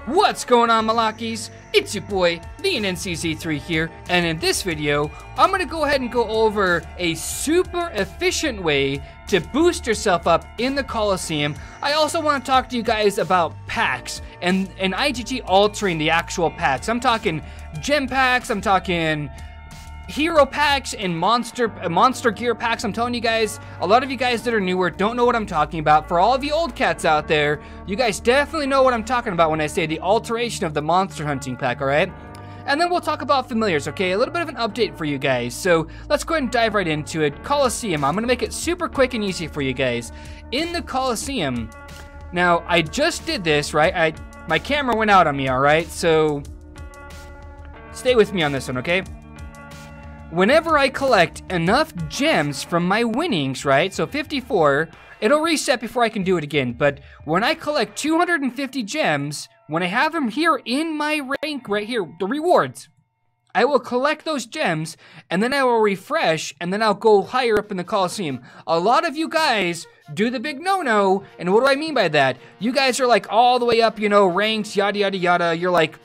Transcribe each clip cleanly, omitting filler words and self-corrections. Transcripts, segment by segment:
What's going on, Malakis? It's your boy, the NCZ3 here, and in this video, I'm gonna go ahead and go over a super efficient way to boost yourself up in the Coliseum. I also want to talk to you guys about packs and IGG altering the actual packs. I'm talking gem packs, I'm talking hero packs and monster gear packs. I'm telling you guys, a lot of you guys that are newer don't know what I'm talking about. For all of you old cats out there, you guys definitely know what I'm talking about when I say the alteration of the monster hunting pack, alright? And then we'll talk about familiars, okay? A little bit of an update for you guys. So let's go ahead and dive right into it. Coliseum, I'm gonna make it super quick and easy for you guys. In the Coliseum, now I just did this, right? My camera went out on me, alright? So stay with me on this one, okay? Whenever I collect enough gems from my winnings, right, so 54, it'll reset before I can do it again, but when I collect 250 gems, when I have them here in my rank right here, the rewards, I will collect those gems, and then I will refresh, and then I'll go higher up in the Coliseum. A lot of you guys do the big no-no, and what do I mean by that? You guys are like all the way up, you know, ranks, yada yada yada, you're like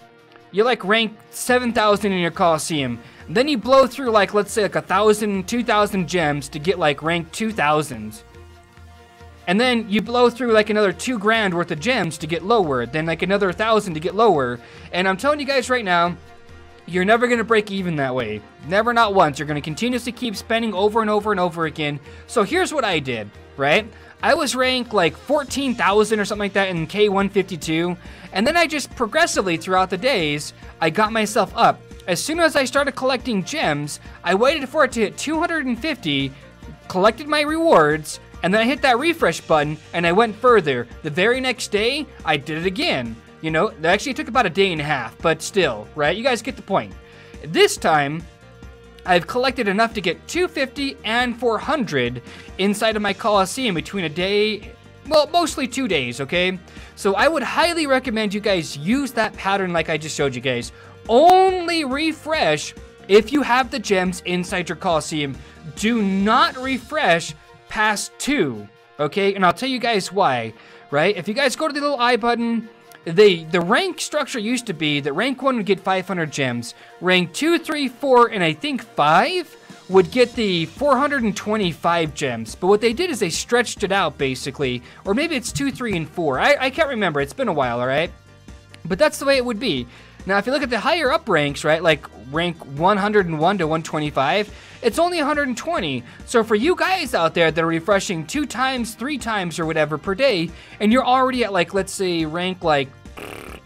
rank 7,000 in your Coliseum. Then you blow through like, let's say like 1,000, 2,000 gems to get like rank 2,000. And then you blow through like another 2 grand worth of gems to get lower, then like another 1,000 to get lower. And I'm telling you guys right now, you're never gonna break even that way. Never, not once. You're gonna continuously keep spending over and over and over again. So here's what I did, right? I was ranked like 14,000 or something like that in K152. And then I just progressively throughout the days, I got myself up. As soon as I started collecting gems, I waited for it to hit 250, collected my rewards, and then I hit that refresh button, and I went further. The very next day, I did it again. You know, it actually took about a day and a half, but still, right? You guys get the point. This time, I've collected enough to get 250 and 400 inside of my Coliseum between a day, well, mostly 2 days, okay? So I would highly recommend you guys use that pattern like I just showed you guys. Only refresh if you have the gems inside your Coliseum. Do not refresh past 2, okay? And I'll tell you guys why, right? If you guys go to the little I button, the rank structure used to be that rank 1 would get 500 gems, rank 2, 3, 4, and I think 5 would get the 425 gems. But what they did is they stretched it out basically, or maybe it's 2, 3, and 4. I can't remember, it's been a while, all right? But that's the way it would be. Now, if you look at the higher up ranks, right, like rank 101 to 125, it's only 120. So for you guys out there that are refreshing 2 times, 3 times, or whatever per day, and you're already at like, let's say rank like,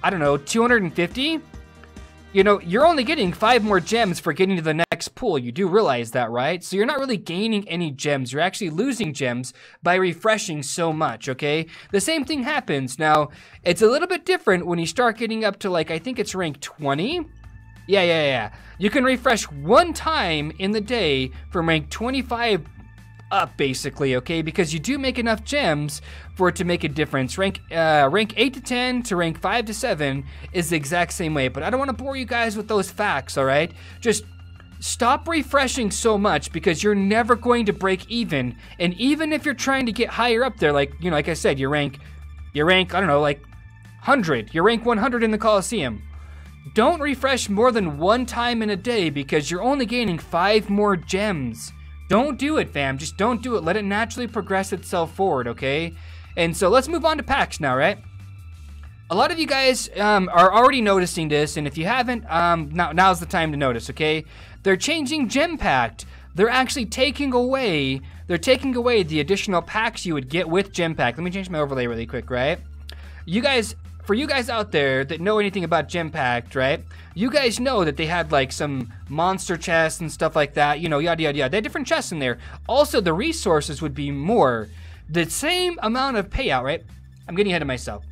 I don't know, 250, you know, you're only getting 5 more gems for getting to the next pool. You do realize that, right? So you're not really gaining any gems. You're actually losing gems by refreshing so much, okay? The same thing happens. Now, it's a little bit different when you start getting up to like, I think it's rank 20. Yeah. You can refresh 1 time in the day from rank 25 up, basically, okay? Because you do make enough gems for it to make a difference. Rank 8 to 10 to rank 5 to 7 is the exact same way, but I don't want to bore you guys with those facts, all right? Just stop refreshing so much because you're never going to break even. And even if you're trying to get higher up there, like, you know, like I said, you rank, I don't know, like 100. You rank 100 in the Coliseum. Don't refresh more than 1 time in a day because you're only gaining 5 more gems. Don't do it, fam. Just don't do it. Let it naturally progress itself forward, okay? And so let's move on to packs now, right? A lot of you guys are already noticing this, and if you haven't, now's the time to notice, okay? They're changing Gem Pact. They're actually taking away the additional packs you would get with Gem Pact. Let me change my overlay really quick, right? For you guys out there that know anything about Gem Pact, right? You guys know that they had like some monster chests and stuff like that, you know, yada yada yada. They had different chests in there. Also, the resources would be more. The same amount of payout, right? I'm getting ahead of myself.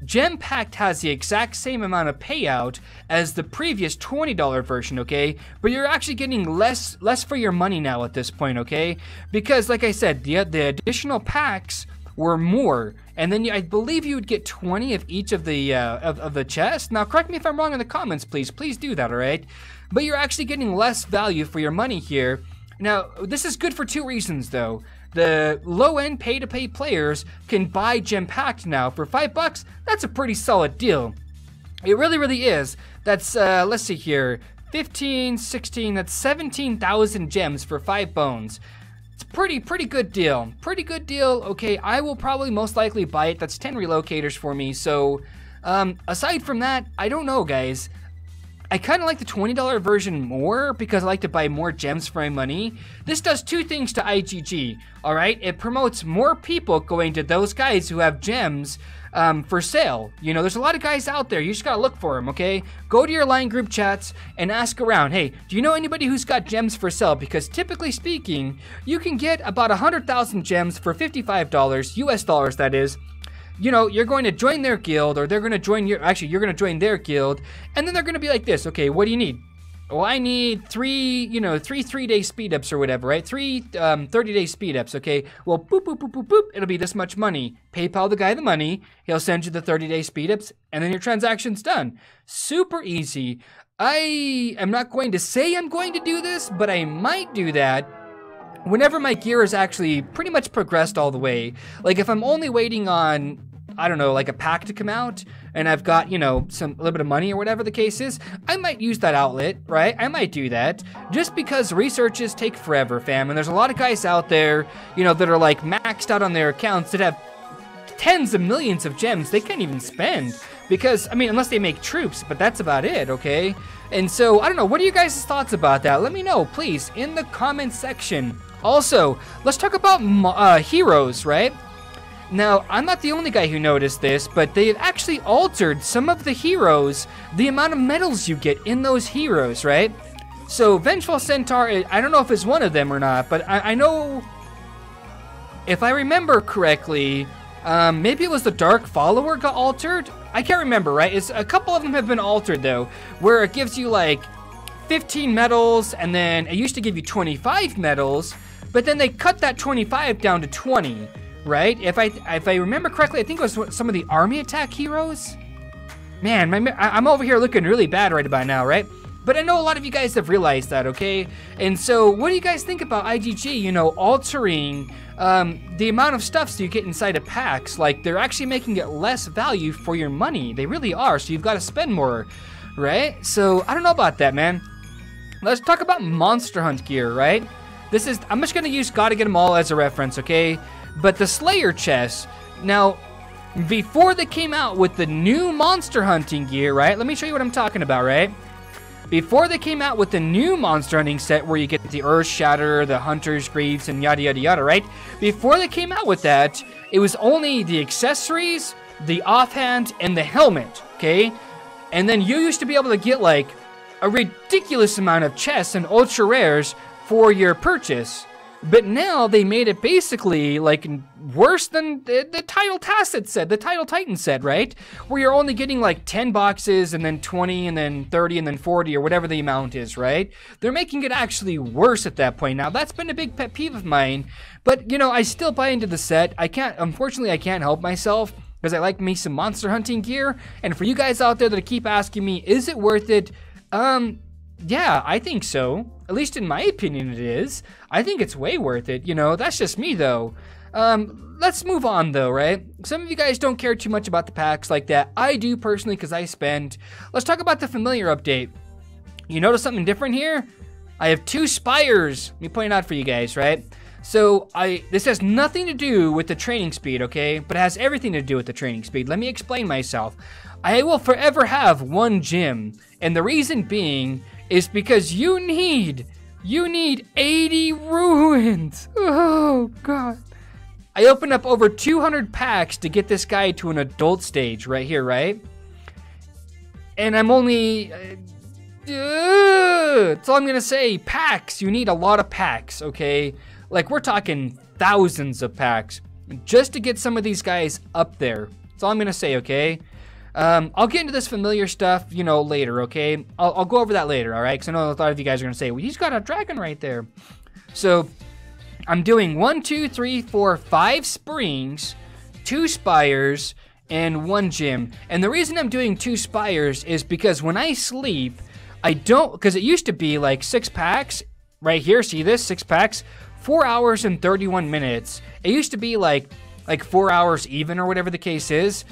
Gem Pact has the exact same amount of payout as the previous $20 version, okay? But you're actually getting less for your money now at this point, okay? Because like I said, the additional packs were more, and then I believe you would get 20 of each of the chests. Now, correct me if I'm wrong in the comments, please. Please do that, all right? But you're actually getting less value for your money here. Now, this is good for 2 reasons, though. The low-end pay-to-play players can buy Gem Pact now for $5. That's a pretty solid deal. It really, really is. That's, let's see here, 15, 16, that's 17,000 gems for 5 bones. It's pretty good deal. Pretty good deal. Okay, I will probably most likely buy it. That's 10 relocators for me. So, aside from that, I don't know, guys. I kind of like the $20 version more because I like to buy more gems for my money. This does 2 things to IGG, all right? It promotes more people going to those guys who have gems for sale. You know, there's a lot of guys out there. You just gotta look for them, okay? Go to your line group chats and ask around. Hey, do you know anybody who's got gems for sale? Because typically speaking, you can get about 100,000 gems for $55, US dollars that is. You know, you're going to join their guild, or they're going to join your, actually, you're going to join their guild, and then they're going to be like this, okay, what do you need? Well, I need 3 3-day speed ups or whatever, right? 3 30-day speed ups, okay? Well, boop, boop, boop, boop, boop, it'll be this much money. PayPal the guy the money, he'll send you the 30-day speed ups, and then your transaction's done. Super easy. I am not going to say I'm going to do this, but I might do that whenever my gear is actually pretty much progressed all the way. Like if I'm only waiting on, I don't know, like a pack to come out, and I've got, you know, a little bit of money or whatever the case is, I might use that outlet, right? I might do that, just because researches take forever, fam, and there's a lot of guys out there, you know, that are like maxed out on their accounts that have tens of millions of gems they can't even spend. Because, I mean, unless they make troops, but that's about it, okay? And so, I don't know, what are you guys' thoughts about that? Let me know, please, in the comment section. Also, let's talk about heroes, right? Now, I'm not the only guy who noticed this, but they've actually altered some of the heroes, the amount of medals you get in those heroes, right? So, Vengeful Centaur, I don't know if it's one of them or not, but I know, if I remember correctly, maybe it was the Dark Follower got altered? I can't remember, right? It's a couple of them have been altered, though, where it gives you, like, 15 medals, and then it used to give you 25 medals, but then they cut that 25 down to 20, right? If I remember correctly, I think it was some of the army attack heroes. Man, I'm over here looking really bad right about now, right? But I know a lot of you guys have realized that, okay? And so, what do you guys think about IGG, you know, altering the amount of stuff so you get inside of packs? Like, they're actually making it less value for your money. They really are, so you've got to spend more, right? So, I don't know about that, man. Let's talk about Monster Hunt gear, right? This is, I'm just gonna use Gotta Get 'Em All as a reference, okay? But the Slayer chests, now, before they came out with the new monster hunting gear, right? Let me show you what I'm talking about, right? Before they came out with the new monster hunting set where you get the Earth Shatter, the Hunter's Greaves, and yada yada yada, right? Before they came out with that, it was only the accessories, the offhand, and the helmet, okay? And then you used to be able to get like a ridiculous amount of chests and ultra rares for your purchase. But now they made it basically like worse than the Title Tacit said, the Title Titan said, right? Where you're only getting like 10 boxes and then 20 and then 30 and then 40 or whatever the amount is, right? They're making it actually worse at that point. Now that's been a big pet peeve of mine, but you know, I still buy into the set. Unfortunately I can't help myself because I like me some monster hunting gear. And for you guys out there that keep asking me, is it worth it? Yeah, I think so. At least in my opinion it is. I think it's way worth it, you know, that's just me though. Let's move on though, right? Some of you guys don't care too much about the packs like that. I do personally because I spend. Let's talk about the familiar update. You notice something different here? I have 2 spires. Let me point it out for you guys, right? So this has nothing to do with the training speed, okay? But it has everything to do with the training speed. Let me explain myself. I will forever have 1 gym, and the reason being is because you need 80 ruins. Oh God. I opened up over 200 packs to get this guy to an adult stage right here, right? And I'm only, that's all I'm gonna say. Packs, you need a lot of packs, okay? Like we're talking thousands of packs just to get some of these guys up there. That's all I'm gonna say, okay? I'll get into this familiar stuff, you know, later, okay? I'll go over that later, all right? Because I know a lot of you guys are going to say, well, he's got a dragon right there. So, I'm doing 1, 2, 3, 4, 5 springs, 2 spires, and 1 gym. And the reason I'm doing 2 spires is because when I sleep, I don't, because it used to be like 6 packs, right here, see this, 6 packs, 4 hours and 31 minutes. It used to be like 4 hours even or whatever the case is.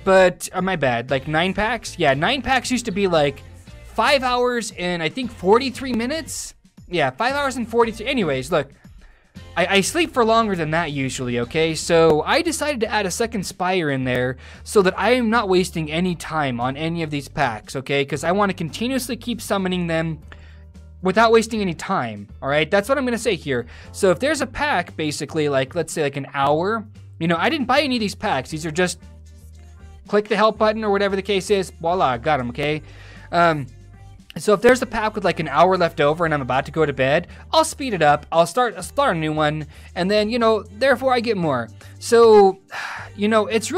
But, my bad, like 9 packs? Yeah, 9 packs used to be like 5 hours and I think 43 minutes? Yeah, 5 hours and 43. Anyways, look, I sleep for longer than that usually, okay? So I decided to add a second Spire in there so that I am not wasting any time on any of these packs, okay? Because I want to continuously keep summoning them without wasting any time, all right? That's what I'm going to say here. So if there's a pack, basically, like, let's say like an hour, you know, I didn't buy any of these packs. These are just click the help button or whatever the case is. Voila, got them, okay? So if there's a pack with like an hour left over and I'm about to go to bed, I'll speed it up. I'll start a new one, and then, you know, therefore I get more. So, you know, it's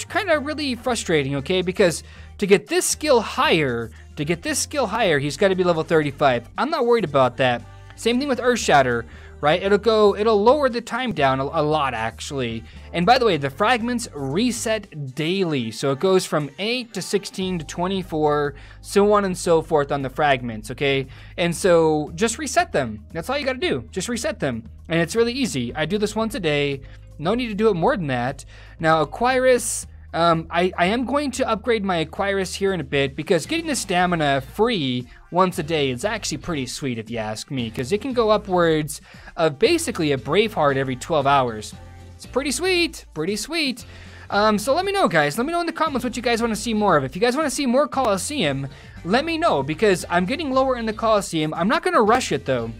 kind of really frustrating, okay? Because to get this skill higher, he's got to be level 35. I'm not worried about that. Same thing with Earth Shatter, right? It'll lower the time down a lot, actually. And by the way, the fragments reset daily. So it goes from 8 to 16 to 24, so on and so forth on the fragments, okay? And so just reset them. That's all you gotta do. Just reset them. And it's really easy. I do this once a day. No need to do it more than that. Now, Aquarius, I am going to upgrade my Aquarius here in a bit, because getting the stamina free once a day is actually pretty sweet if you ask me, because it can go upwards of basically a Braveheart every 12 hours. It's pretty sweet, pretty sweet. So let me know, guys. Let me know in the comments what you guys want to see more of. If you guys want to see more Colosseum, let me know, because I'm getting lower in the Colosseum. I'm not going to rush it, though.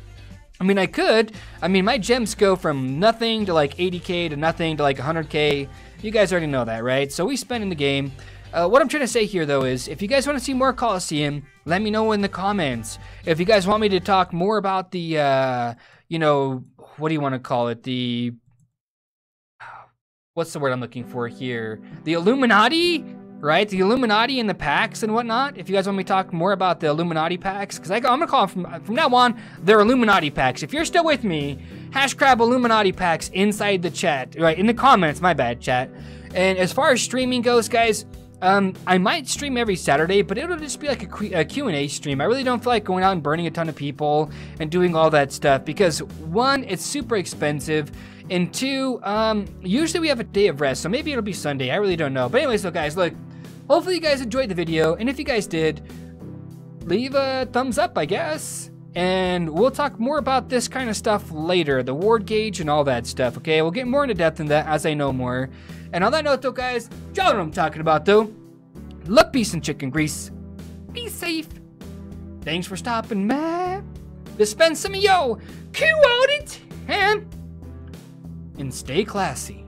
I mean, I could. I mean, my gems go from nothing to like 80k to nothing to like 100k. You guys already know that, right? So we spend in the game. What I'm trying to say here, though, is if you guys want to see more Colosseum, let me know in the comments. If you guys want me to talk more about the, you know, what do you want to call it? The, what's the word I'm looking for here? The Illuminati, right? The Illuminati and the packs and whatnot. If you guys want me to talk more about the Illuminati packs, because I'm going to call them from now on, they're Illuminati packs. If you're still with me, #crab Illuminati packs inside the chat, right? In the comments, my bad, chat. And as far as streaming goes, guys, I might stream every Saturday, but it'll just be like a Q&A stream. I really don't feel like going out and burning a ton of people and doing all that stuff, because one, it's super expensive, and two, usually we have a day of rest, so maybe it'll be Sunday. I really don't know. But anyways, so guys, look, hopefully you guys enjoyed the video, and if you guys did, leave a thumbs up, I guess. And we'll talk more about this kind of stuff later, the ward gauge and all that stuff, okay? We'll get more into depth in that as I know more. And on that note, though, guys, y'all know what I'm talking about, though. Look, peace and chicken grease. Be safe. Thanks for stopping, man. To spend some of yo quality time. And stay classy.